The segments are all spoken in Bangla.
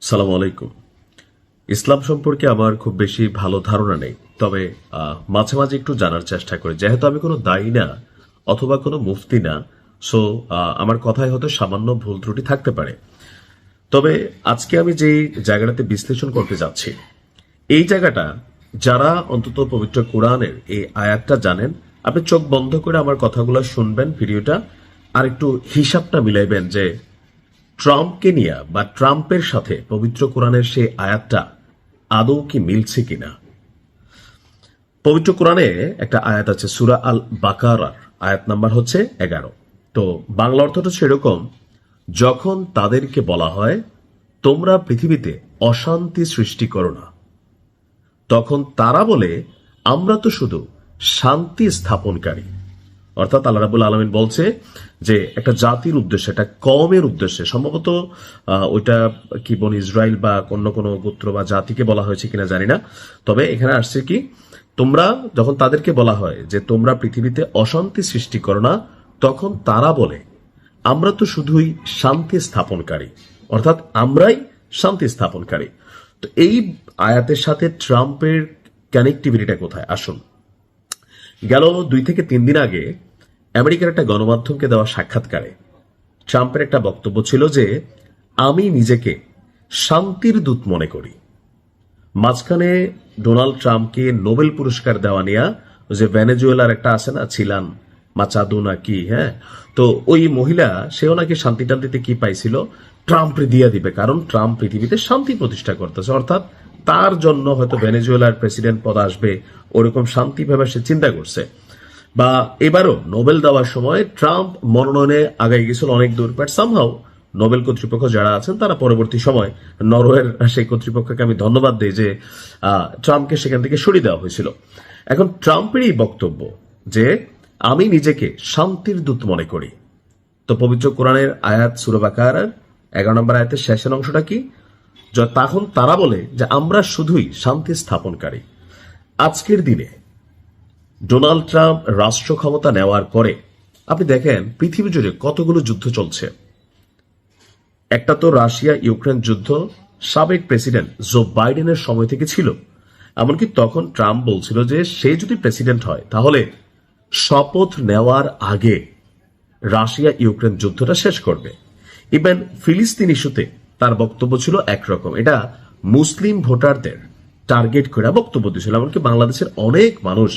সালামু আলাইকুম। ইসলাম সম্পর্কে আমার খুব বেশি ভালো ধারণা নেই, তবে মাঝে মাঝে একটু জানার চেষ্টা করি। যেহেতু আমি কোনো দায়ী না অথবা কোনো মুফতি না, সো আমার কথায় হয়তো সামান্য ভুল ত্রুটি থাকতে পারে। তবে আজকে আমি যে জায়গাটাতে বিশ্লেষণ করতে যাচ্ছি, এই জায়গাটা যারা অন্তত পবিত্র কোরআনের এই আয়াতটা জানেন, আপনি চোখ বন্ধ করে আমার কথাগুলো শুনবেন, ভিডিওটা, আর একটু হিসাবটা মিলাইবেন যে ট্রাম্পকে নিয়ে বা ট্রাম্পের সাথে পবিত্র কোরআনের সেই আয়াতটা আদৌ কি মিলছে কিনা। পবিত্র কোরআনে একটা আয়াত আছে, সূরা আল বাকারার আয়াত নাম্বার হচ্ছে 11। তো বাংলা অর্থটা সেরকম, যখন তাদেরকে বলা হয় তোমরা পৃথিবীতে অশান্তি সৃষ্টি করো না, তখন তারা বলে আমরা তো শুধু শান্তি স্থাপনকারী। অর্থাৎ আল্লাহ রাব্বুল আলামিন বলছে যে একটা জাতির উদ্দেশ্যে, একটা কওমের উদ্দেশ্যে, সম্ভবত ওইটা কি বনি ইসরায়েল বা অন্য কোনো গোত্র বা জাতিকে বলা হয়েছে কিনা জানি না, তবে এখানে আসছে কি, তোমরা যখন তাদেরকে বলা হয় যে তোমরা পৃথিবীতে অশান্তি সৃষ্টি করো না, তখন তারা বলে আমরা তো শুধুই শান্তি স্থাপনকারী, অর্থাৎ আমরাই শান্তি স্থাপনকারী। তো এই আয়াতের সাথে ট্রাম্পের কানেক্টিভিটিটা কোথায়? আসুন, গেল 2 থেকে 3 দিন আগে আমেরিকার একটা গণমাধ্যমকে দেওয়া সাক্ষাৎকারে ট্রাম্পের একটা বক্তব্য ছিল যে আমি নিজেকে শান্তির দূত মনে করি। মাঝখানে ডোনাল্ড ট্রাম্পকে নোবেল পুরস্কার দেওয়া নিয়ে যে ভেনেজুয়েলার একটা আছে না, ছিলান মাচাদু না কি, হ্যাঁ, তো ওই মহিলা সেও নাকি শান্তি টান্তিতে কি পাইছিল, ট্রাম্প দিয়া দিবে, কারণ ট্রাম্প পৃথিবীতে শান্তি প্রতিষ্ঠা করতেছে, অর্থাৎ তার জন্য হয়তো ভেনেজুয়েলার প্রেসিডেন্ট পদ আসবে, ওরকম শান্তি ভেবে সে চিন্তা করছে। বা এবারও নোবেল দেওয়ার সময় ট্রাম্প মনোনয়নে আগাই গেছিল অনেক দূর, বাট সামহাউ নোবেল কর্তৃপক্ষ যারা আছেন তারা পরবর্তী সময়, নরওয়ের সেই কর্তৃপক্ষকে আমি ধন্যবাদ দিই যে ট্রাম্পকে সেখান থেকে সরিয়ে দেওয়া হয়েছিল। এখন ট্রাম্পের এই বক্তব্য যে আমি নিজেকে শান্তির দূত মনে করি, তো পবিত্র কোরআনের আয়াত সূরা বাকারার 11 নম্বর আয়াতের শেষের অংশটা কি, তখন তারা বলে যে আমরা শুধুই শান্তি স্থাপনকারী। আজকের দিনে ডোনাল্ড ট্রাম্প রাষ্ট্র ক্ষমতা নেওয়ার পরে আপনি দেখেন পৃথিবী জুড়ে কতগুলো যুদ্ধ চলছে। একটা তো রাশিয়া ইউক্রেন যুদ্ধ সাবেক প্রেসিডেন্ট জো বাইডেনের সময় থেকে ছিল, এমনকি তখন ট্রাম্প বলছিল যে সে যদি প্রেসিডেন্ট হয় তাহলে শপথ নেওয়ার আগে রাশিয়া ইউক্রেন যুদ্ধটা শেষ করবে। ইভেন ফিলিস্তিন ইস্যুতে তার বক্তব্য ছিল একরকম, এটা মুসলিম ভোটারদের টার্গেট করে বক্তব্য দিয়েছিল। এমনকি বাংলাদেশের অনেক মানুষ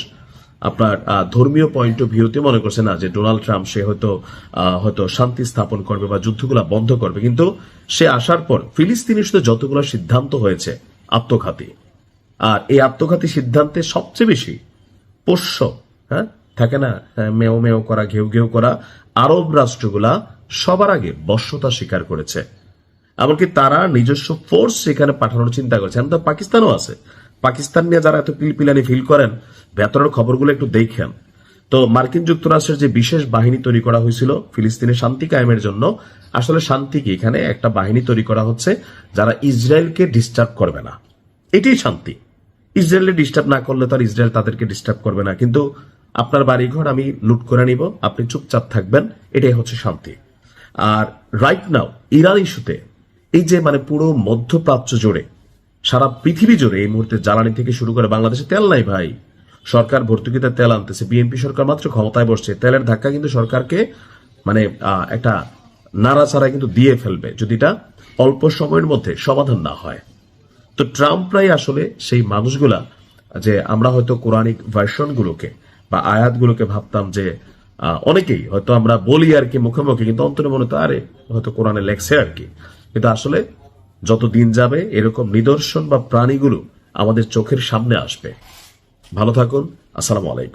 আপনার ধর্মীয় পয়েন্ট অফ ভিউতে মনে করছে না যে ডোনাল্ড ট্রাম্প সে হয়তো শান্তি স্থাপন করবে বা যুদ্ধগুলা বন্ধ করবে, কিন্তু সে আসার পর ফিলিস্তিন ইস্যুতে যতগুলো সিদ্ধান্ত হয়েছে আত্মঘাতী, আর এই আত্মঘাতী সিদ্ধান্তে সবচেয়ে বেশি পোষ্য, হ্যাঁ থাকে না, মেও মেও করা, ঘেউ ঘেউ করা, আরব রাষ্ট্রগুলা সবার আগে বশ্যতা স্বীকার করেছে। এমনকি তারা নিজস্ব ফোর্স সেখানে পাঠানোর চিন্তা করছে। এখন তো পাকিস্তানও আছে, পাকিস্তান নিয়ে যারা এত পিলপিলানি ফিল করেন, ভেতরের খবরগুলো একটু দেখেন। তো মার্কিন যুক্তরাষ্ট্রের যে বিশেষ বাহিনী তৈরি করা হয়েছিল ফিলিস্তিনের শান্তি কায়েমের জন্য, আসলে শান্তি কি, এখানে একটা বাহিনী তৈরি করা হচ্ছে যারা ইসরায়েলকে ডিস্টার্ব করবে না, এটাই শান্তি। ইসরায়েলকে ডিস্টার্ব না করলে তার ইসরায়েল তাদেরকে ডিস্টার্ব করবে না, কিন্তু আপনার বাড়িঘর আমি লুট করে নিব, আপনি চুপচাপ থাকবেন, এটাই হচ্ছে শান্তি। আর রাইট নাও ইরান ইস্যুতে এই যে পুরো মধ্যপ্রাচ্য জুড়ে, সারা পৃথিবী জুড়ে এই মুহূর্তে জ্বালানি থেকে শুরু করে, বাংলাদেশে তেল নাই ভাই, সরকার ভর্তুকিতে তেল আনতেছে, বিএনপি সরকার মাত্র ক্ষমতায় বসছে, তেলের ধাক্কা কিন্তু সরকারকে একটা নাড়াচাড়া কিন্তু দিয়ে ফেলবে যদি এটা অল্প সময়ের মধ্যে সমাধান না হয়। তো ট্রাম্পরাই আসলে সেই মানুষগুলা, যে আমরা হয়তো কোরআনিক ভার্সনগুলোকে বা আয়াতগুলোকে ভাবতাম যে অনেকেই হয়তো আমরা বলি আর কি মুখে মুখে, কিন্তু অন্তরে মনে তো আরে হয়তো কোরআনে লেখছে আর কি, কিন্তু আসলে যত দিন যাবে এরকম নিদর্শন বা প্রাণীগুলো আমাদের চোখের সামনে আসবে। ভালো থাকুন, আসসালামু আলাইকুম।